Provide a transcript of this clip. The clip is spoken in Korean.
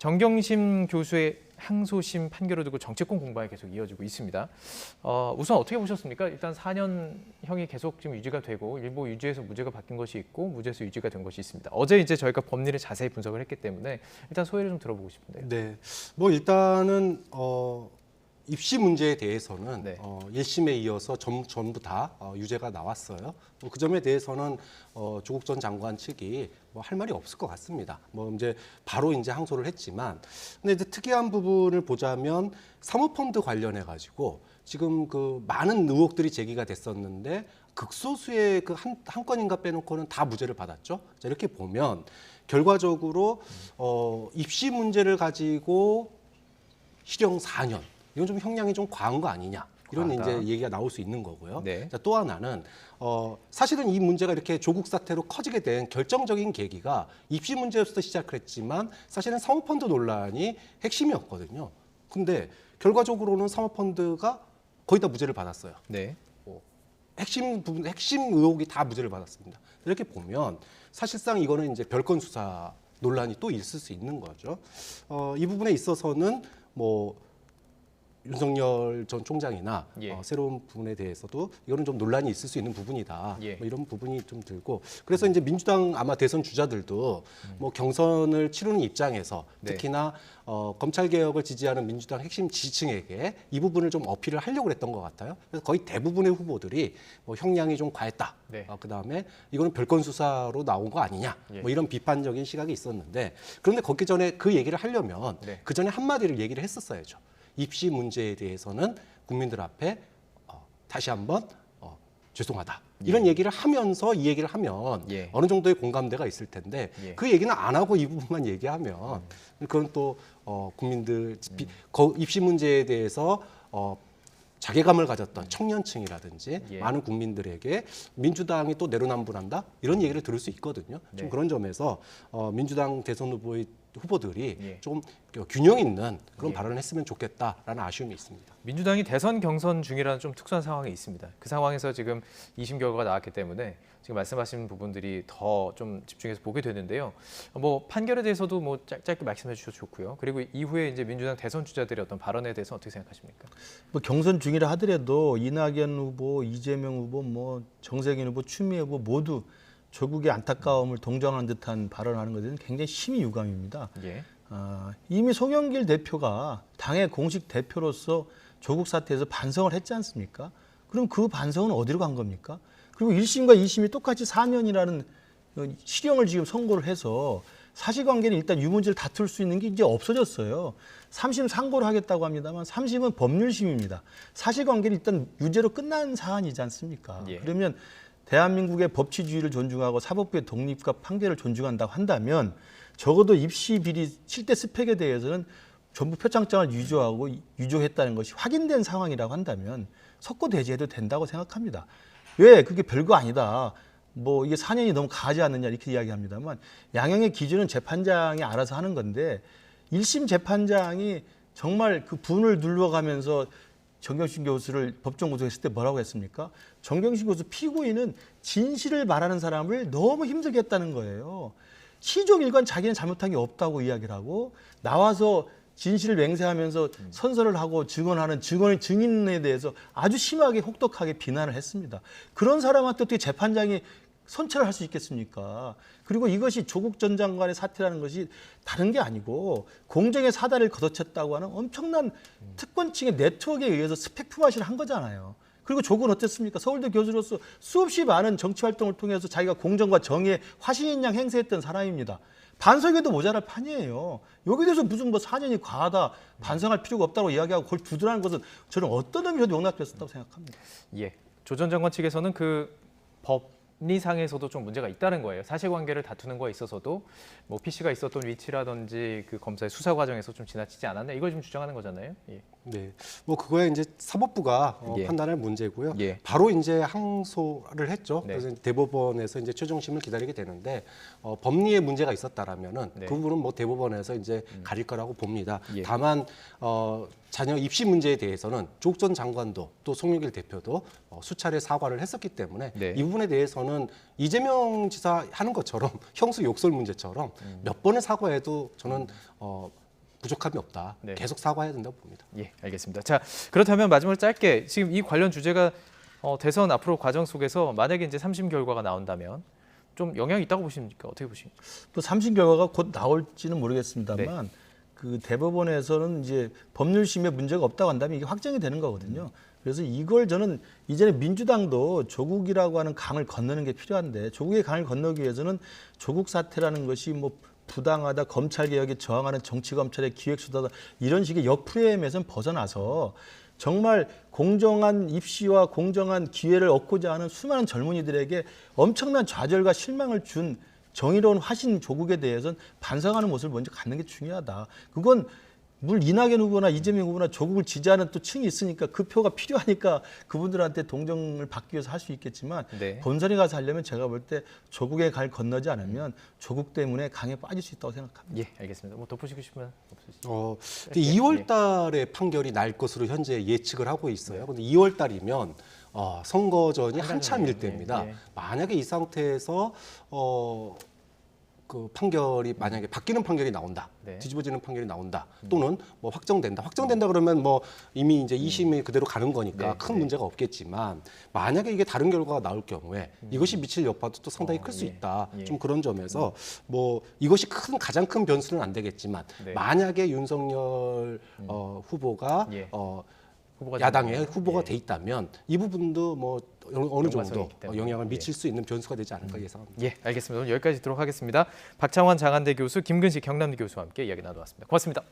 정경심 교수의 항소심 판결을 두고 정치권 공방이 계속 이어지고 있습니다. 우선 어떻게 보셨습니까? 일단 4년형이 계속 지금 유지가 되고 일부 유죄에서 무죄가 바뀐 것이 있고 무죄에서 유죄가 된 것이 있습니다. 어제 이제 저희가 법리를 자세히 분석을 했기 때문에 일단 소회를 좀 들어보고 싶은데요. 네, 뭐 일단은 입시 문제에 대해서는 네. 1심에 이어서 전부 다 유죄가 나왔어요. 그 점에 대해서는 조국 전 장관 측이 뭐 할 말이 없을 것 같습니다. 뭐 이제 바로 이제 항소를 했지만, 근데 이제 특이한 부분을 보자면 사모펀드 관련해 가지고 지금 그 많은 의혹들이 제기가 됐었는데 극소수의 그 한 건인가 빼놓고는 다 무죄를 받았죠. 자, 이렇게 보면 결과적으로 입시 문제를 가지고 실형 4년. 이건 좀 형량이 좀 과한 거 아니냐. 이런 과하다. 이제 얘기가 나올 수 있는 거고요. 네. 자, 또 하나는 사실은 이 문제가 이렇게 조국 사태로 커지게 된 결정적인 계기가 입시 문제로부터 시작을 했지만 사실은 사모펀드 논란이 핵심이었거든요. 근데 결과적으로는 사모펀드가 거의 다 무죄를 받았어요. 네. 핵심 부분, 핵심 의혹이 다 무죄를 받았습니다. 이렇게 보면 사실상 이거는 이제 별건 수사 논란이 또 있을 수 있는 거죠. 이 부분에 있어서는 뭐 윤석열 전 총장이나 예. 새로운 부분에 대해서도 이거는 좀 논란이 있을 수 있는 부분이다. 예. 뭐 이런 부분이 좀 들고 그래서 이제 민주당 아마 대선 주자들도 뭐 경선을 치르는 입장에서 네. 특히나 검찰 개혁을 지지하는 민주당 핵심 지지층에게 이 부분을 좀 어필을 하려고 했던 것 같아요. 그래서 거의 대부분의 후보들이 뭐 형량이 좀 과했다. 네. 그다음에 이거는 별건 수사로 나온 거 아니냐. 예. 뭐 이런 비판적인 시각이 있었는데 그런데 걷기 전에 그 얘기를 하려면 네. 그 전에 한마디를 얘기를 했었어야죠. 입시 문제에 대해서는 국민들 앞에 다시 한번 죄송하다. 이런 얘기를 하면서 이 얘기를 하면 예. 어느 정도의 공감대가 있을 텐데 예. 그 얘기는 안 하고 이 부분만 얘기하면 그건 또 국민들 입시 문제에 대해서 자괴감을 가졌던 청년층이라든지 예. 많은 국민들에게 민주당이 또 내로남불한다 이런 얘기를 들을 수 있거든요. 좀 네. 그런 점에서 민주당 대선 후보들이 예. 좀 균형 있는 그런 예. 발언을 했으면 좋겠다라는 아쉬움이 있습니다. 민주당이 대선 경선 중이라는 좀 특수한 상황이 있습니다. 그 상황에서 지금 2심 결과가 나왔기 때문에 지금 말씀하신 부분들이 더 좀 집중해서 보게 되는데요. 뭐 판결에 대해서도 뭐 짧게 말씀해 주셔도 좋고요. 그리고 이후에 이제 민주당 대선 주자들의 어떤 발언에 대해서 어떻게 생각하십니까? 뭐 경선 중이라 하더라도 이낙연 후보, 이재명 후보, 뭐 정세균 후보, 추미애 후보 모두 조국의 안타까움을 동정하는 듯한 발언하는 것은 굉장히 심히 유감입니다. 예. 이미 송영길 대표가 당의 공식 대표로서 조국 사태에서 반성을 했지 않습니까? 그럼 그 반성은 어디로 간 겁니까? 그리고 1심과 2심이 똑같이 4년이라는 실형을 지금 선고를 해서 사실관계는 일단 유문제를 다툴 수 있는 게 이제 없어졌어요. 3심 상고를 하겠다고 합니다만 3심은 법률심입니다. 사실관계는 일단 유죄로 끝난 사안이지 않습니까? 예. 그러면 대한민국의 법치주의를 존중하고 사법부의 독립과 판결을 존중한다고 한다면 적어도 입시 비리 7대 스펙에 대해서는 전부 표창장을 유조했다는 것이 확인된 상황이라고 한다면 석고대죄해도 된다고 생각합니다. 왜? 그게 별거 아니다. 뭐 이게 4년이 너무 가하지 않느냐 이렇게 이야기합니다만 양형의 기준은 재판장이 알아서 하는 건데 1심 재판장이 정말 그 분을 눌러가면서 정경심 교수를 법정 구속했을 때 뭐라고 했습니까? 정경심 교수 피고인은 진실을 말하는 사람을 너무 힘들게 했다는 거예요. 시종일관 자기는 잘못한 게 없다고 이야기를 하고 나와서 진실을 맹세하면서 선서를 하고 증언하는 증인에 대해서 아주 심하게 혹독하게 비난을 했습니다. 그런 사람한테 어떻게 재판장이 선처를 할 수 있겠습니까? 그리고 이것이 조국 전 장관의 사태라는 것이 다른 게 아니고 공정의 사다를 걷어챘다고 하는 엄청난 특권층의 네트워크에 의해서 스펙 품앗이를 한 거잖아요. 그리고 조국은 어땠습니까? 서울대 교수로서 수없이 많은 정치 활동을 통해서 자기가 공정과 정의의 화신인 양 행세했던 사람입니다. 반성해도 모자랄 판이에요. 여기 대해서 무슨 뭐 4년이 과하다, 반성할 필요가 없다고 이야기하고 그걸 두드라는 것은 저는 어떤 의미에서도 용납됐었다고 생각합니다. 예. 조 전 장관 측에서는 그 법리상에서도 좀 문제가 있다는 거예요. 사실관계를 다투는 거에 있어서도 뭐 PC가 있었던 위치라든지 그 검사의 수사 과정에서 좀 지나치지 않았나 이걸 좀 주장하는 거잖아요. 예. 네, 뭐 그거에 이제 사법부가 예. 판단할 문제고요. 예. 바로 이제 항소를 했죠. 네. 그래서 대법원에서 이제 최종심을 기다리게 되는데 법리에 문제가 있었다라면은 네. 그 부분은 뭐 대법원에서 이제 가릴 거라고 봅니다. 예. 다만 자녀 입시 문제에 대해서는 조국 전 장관도 또 송영길 대표도 수차례 사과를 했었기 때문에 네. 이 부분에 대해서는 이재명 지사 하는 것처럼 형수 욕설 문제처럼 몇 번의 사과해도 저는 부족함이 없다. 네. 계속 사과해야 된다고 봅니다. 예, 알겠습니다. 자, 그렇다면 마지막으로 짧게 지금 이 관련 주제가 대선 앞으로 과정 속에서 만약에 이제 3심 결과가 나온다면 좀 영향이 있다고 보십니까? 어떻게 보십니까? 또 3심 결과가 곧 나올지는 모르겠습니다만 그 대법원에서는 이제 법률심에 문제가 없다고 한다면 이게 확정이 되는 거거든요. 그래서 이걸 저는 이전에 민주당도 조국이라고 하는 강을 건너는 게 필요한데 조국의 강을 건너기 위해서는 조국 사태라는 것이 뭐 부당하다, 검찰 개혁에 저항하는 정치 검찰의 기획수다다 이런 식의 역프레임에선 벗어나서 정말 공정한 입시와 공정한 기회를 얻고자 하는 수많은 젊은이들에게 엄청난 좌절과 실망을 준 정의로운 화신 조국에 대해서는 반성하는 모습을 먼저 갖는 게 중요하다. 그건 물 이낙연 후보나 이재명 후보나 조국을 지지하는 또 층이 있으니까 그 표가 필요하니까 그분들한테 동정을 받기 위해서 할 수 있겠지만 네. 본선에 가서 하려면 제가 볼 때 조국의 강을 건너지 않으면 조국 때문에 강에 빠질 수 있다고 생각합니다. 예, 알겠습니다. 뭐 덧붙이고 싶으면 없으시죠? 근데 2월 달에 판결이 날 것으로 현재 예측을 하고 있어요. 근데 2월 달이면 선거전이 한참일 때입니다. 예. 만약에 이 상태에서 그 판결이 만약에 바뀌는 판결이 나온다, 네. 뒤집어지는 판결이 나온다, 또는 뭐 확정된다 그러면 뭐 이미 이제 2심이 그대로 가는 거니까 네, 큰 네. 문제가 없겠지만 만약에 이게 다른 결과가 나올 경우에 이것이 미칠 여파도 또 상당히 클 수 예, 있다. 예. 좀 그런 점에서 뭐 이것이 가장 큰 변수는 안 되겠지만 네. 만약에 윤석열 후보가 예. 후보가 야당의 되면, 후보가 예. 돼 있다면 이 부분도 뭐 어느 연관성이 정도 있기 때문에. 영향을 예. 미칠 수 있는 변수가 되지 않을까 예상합니다. 예, 알겠습니다. 오늘 여기까지 듣도록 하겠습니다. 박창환 장한대 교수, 김근식 경남대 교수와 함께 이야기 나눠봤습니다. 고맙습니다.